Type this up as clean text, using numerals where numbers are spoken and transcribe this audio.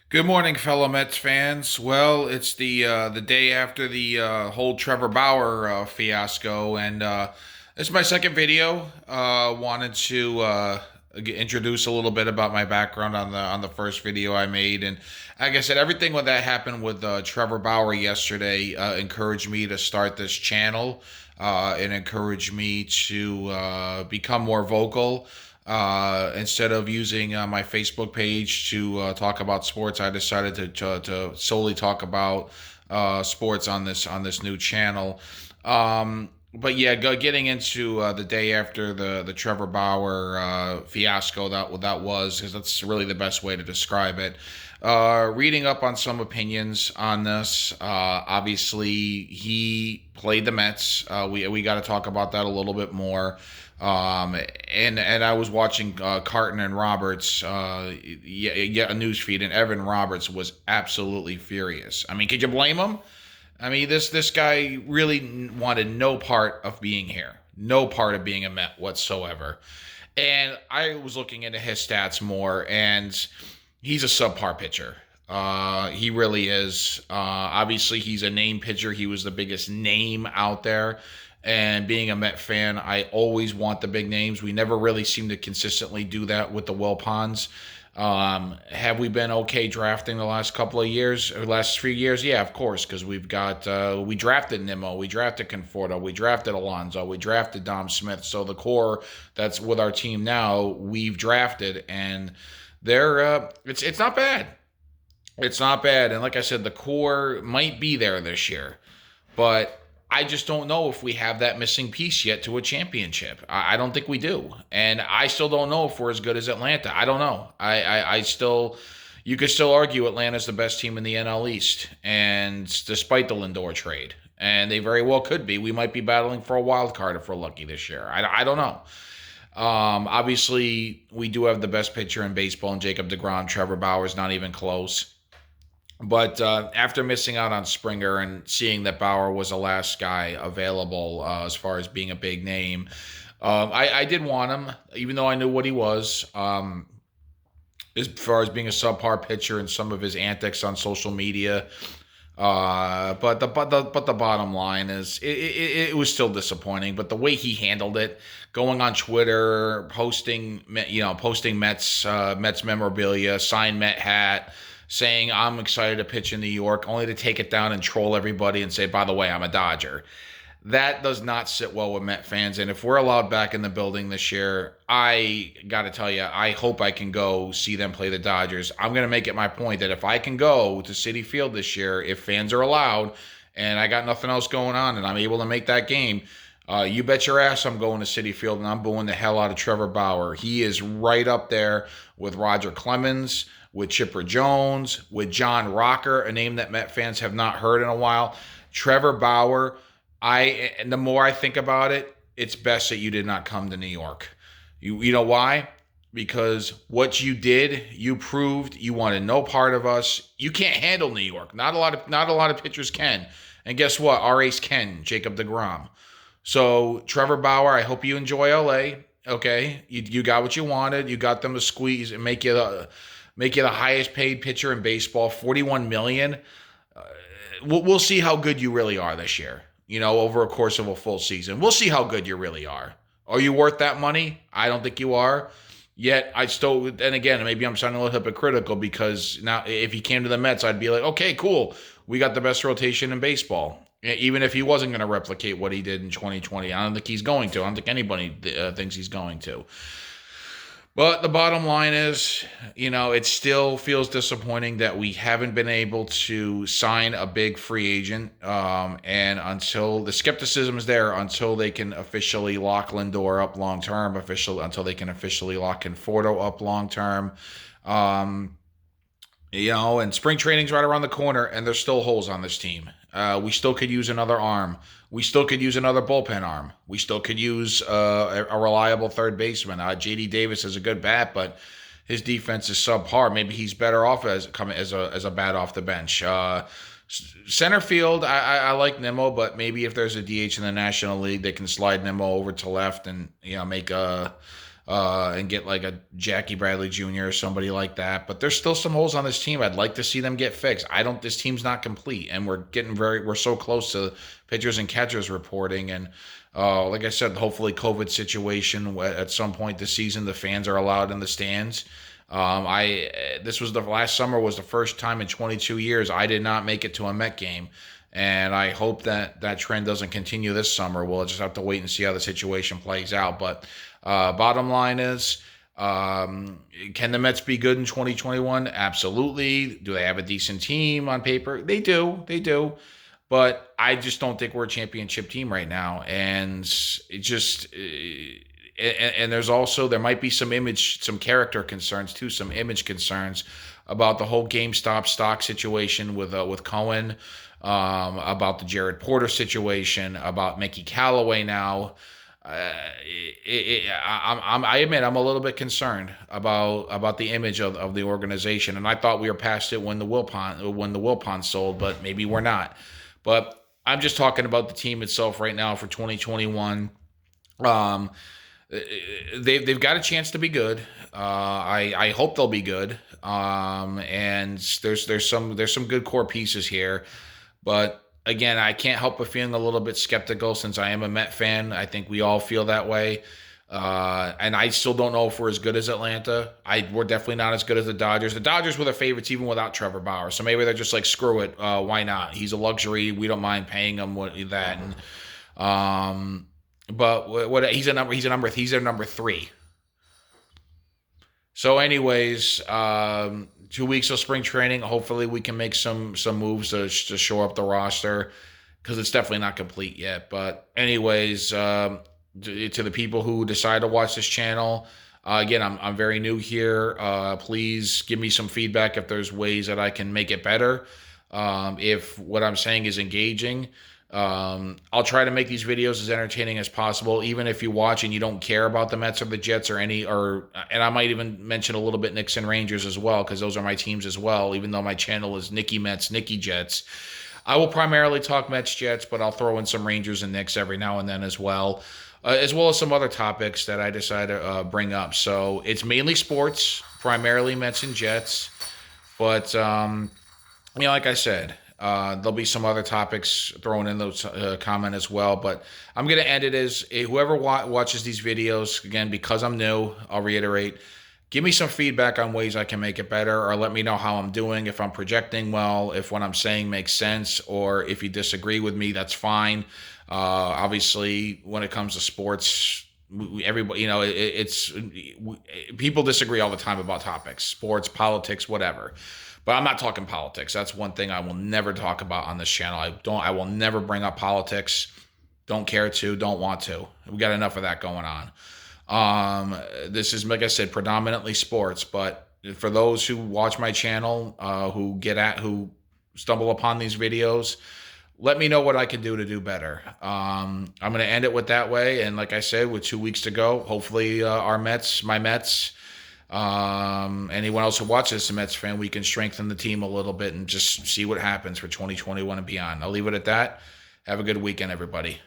Good morning, fellow Mets fans. Well, it's the day after the whole Trevor Bauer fiasco, and this is my second video. Wanted to introduce a little bit about my background on the first video I made, and like I said, everything when that happened with Trevor Bauer yesterday encouraged me to start this channel. It encouraged me to become more vocal. Instead of using my Facebook page to talk about sports, I decided to solely talk about sports on this new channel. But yeah, getting into the day after the Trevor Bauer fiasco that was, because that's really the best way to describe it. Reading up on some opinions on this. Obviously, he played the Mets. We got to talk about that a little bit more. And I was watching Carton and Roberts, a news feed, and Evan Roberts was absolutely furious. I mean, could you blame him? I mean, this guy really wanted no part of being here, no part of being a Met whatsoever. And I was looking into his stats more, and he's a subpar pitcher. He really is. Obviously, he's a name pitcher. He was the biggest name out there. And being a Met fan, I always want the big names. We never really seem to consistently do that with the Wilpons. Have we been okay drafting the last couple of years, or last 3 years? Yeah, of course, because we drafted Nimmo, we drafted Conforto, we drafted Alonso, we drafted Dom Smith. So the core that's with our team now, we've drafted, and it's not bad. It's not bad, and like I said, the core might be there this year, but I just don't know if we have that missing piece yet to a championship. I don't think we do. And I still don't know if we're as good as Atlanta. I don't know. I still, you could still argue Atlanta's the best team in the NL East. And despite the Lindor trade, and they very well could be, we might be battling for a wild card if we're lucky this year. I don't know. Obviously, we do have the best pitcher in baseball in Jacob DeGrom. Trevor Bauer's not even close. But after missing out on Springer and seeing that Bauer was the last guy available as far as being a big name, I did want him, even though I knew what he was. As far as being a subpar pitcher and some of his antics on social media, but the bottom line is it was still disappointing. But the way he handled it, going on Twitter, posting Mets memorabilia, signed Met hat, saying I'm excited to pitch in New York, only to take it down and troll everybody and say, by the way, I'm a Dodger. That does not sit well with Met fans. And if we're allowed back in the building this year, I got to tell you, I hope I can go see them play the Dodgers. I'm going to make it my point that if I can go to Citi Field this year, if fans are allowed, and I got nothing else going on, and I'm able to make that game, you bet your ass I'm going to Citi Field and I'm booing the hell out of Trevor Bauer. He is right up there with Roger Clemens, with Chipper Jones, with John Rocker, a name that Met fans have not heard in a while. Trevor Bauer, and the more I think about it, it's best that you did not come to New York. You know why? Because what you did, you proved you wanted no part of us. You can't handle New York. Not a lot of pitchers can. And guess what? Our ace can, Jacob DeGrom. So Trevor Bauer, I hope you enjoy LA. Okay, you got what you wanted. You got them to squeeze and make you the highest paid pitcher in baseball, 41 million. We'll see how good you really are this year. Over a course of a full season, we'll see how good you really are. Are you worth that money? I don't think you are. Yet I still, and again, maybe I'm sounding a little hypocritical because now if he came to the Mets, I'd be like, okay, cool, we got the best rotation in baseball. Even if he wasn't going to replicate what he did in 2020, I don't think he's going to. I don't think anybody thinks he's going to. But the bottom line is, it still feels disappointing that we haven't been able to sign a big free agent. And until the skepticism is there, until they can officially lock Lindor up long term, until they can officially lock Conforto up long term. And spring training's right around the corner, and there's still holes on this team. We still could use another arm. We still could use another bullpen arm. We still could use a reliable third baseman. J.D. Davis is a good bat, but his defense is subpar. Maybe he's better off as a bat off the bench. Center field, I like Nimmo, but maybe if there's a DH in the National League, they can slide Nimmo over to left and make and get like a Jackie Bradley Jr. or somebody like that. But there's still some holes on this team. I'd like to see them get fixed. This team's not complete, and we're so close to pitchers and catchers reporting. And like I said, hopefully COVID situation at some point this season, the fans are allowed in the stands. This was the last summer was the first time in 22 years I did not make it to a Met game. And I hope that trend doesn't continue this summer. We'll just have to wait and see how the situation plays out. But bottom line is, can the Mets be good in 2021? Absolutely. Do they have a decent team on paper? They do. They do. But I just don't think we're a championship team right now. And it just, and there might be some character concerns too, some image concerns about the whole GameStop stock situation with Cohen, about the Jared Porter situation, about Mickey Callaway now. I admit I'm a little bit concerned about the image of the organization, and I thought we were past it when the Wilpon sold, but maybe we're not. But I'm just talking about the team itself right now for 2021. They've got a chance to be good. I hope they'll be good. And there's some good core pieces here, but again, I can't help but feeling a little bit skeptical since I am a Met fan. I think we all feel that way. And I still don't know if we're as good as Atlanta. We're definitely not as good as the Dodgers. The Dodgers were the favorites even without Trevor Bauer. So maybe they're just like, screw it. Why not? He's a luxury. We don't mind paying him that. And, but he's their number 3. So anyways, 2 weeks of spring training. Hopefully we can make some moves to shore up the roster because it's definitely not complete yet. But anyways, to the people who decide to watch this channel, again, I'm very new here. Please give me some feedback if there's ways that I can make it better. If what I'm saying is engaging, I'll try to make these videos as entertaining as possible, even if you watch and you don't care about the Mets or the Jets and I might even mention a little bit Knicks and Rangers as well, because those are my teams as well, even though my channel is Nicky Mets, Nicky Jets. I will primarily talk Mets, Jets, but I'll throw in some Rangers and Knicks every now and then as well as some other topics that I decide to bring up. So it's mainly sports, primarily Mets and Jets, but like I said, there'll be some other topics thrown in those comment as well, but I'm going to end it as whoever watches these videos, again, because I'm new, I'll reiterate, give me some feedback on ways I can make it better, or let me know how I'm doing, if I'm projecting well, if what I'm saying makes sense, or if you disagree with me, that's fine. Obviously, when it comes to sports, everybody, people disagree all the time about topics, sports, politics, whatever. But I'm not talking politics. That's one thing I will never talk about on this channel. I will never bring up politics. Don't care to, don't want to. We got enough of that going on. This is, like I said, predominantly sports, but for those who watch my channel, who stumble upon these videos, let me know what I can do to do better. I'm going to end it with that way. And like I said, with 2 weeks to go, hopefully my Mets, anyone else who watches the Mets fan, we can strengthen the team a little bit and just see what happens for 2021 and beyond. I'll leave it at that. Have a good weekend, everybody.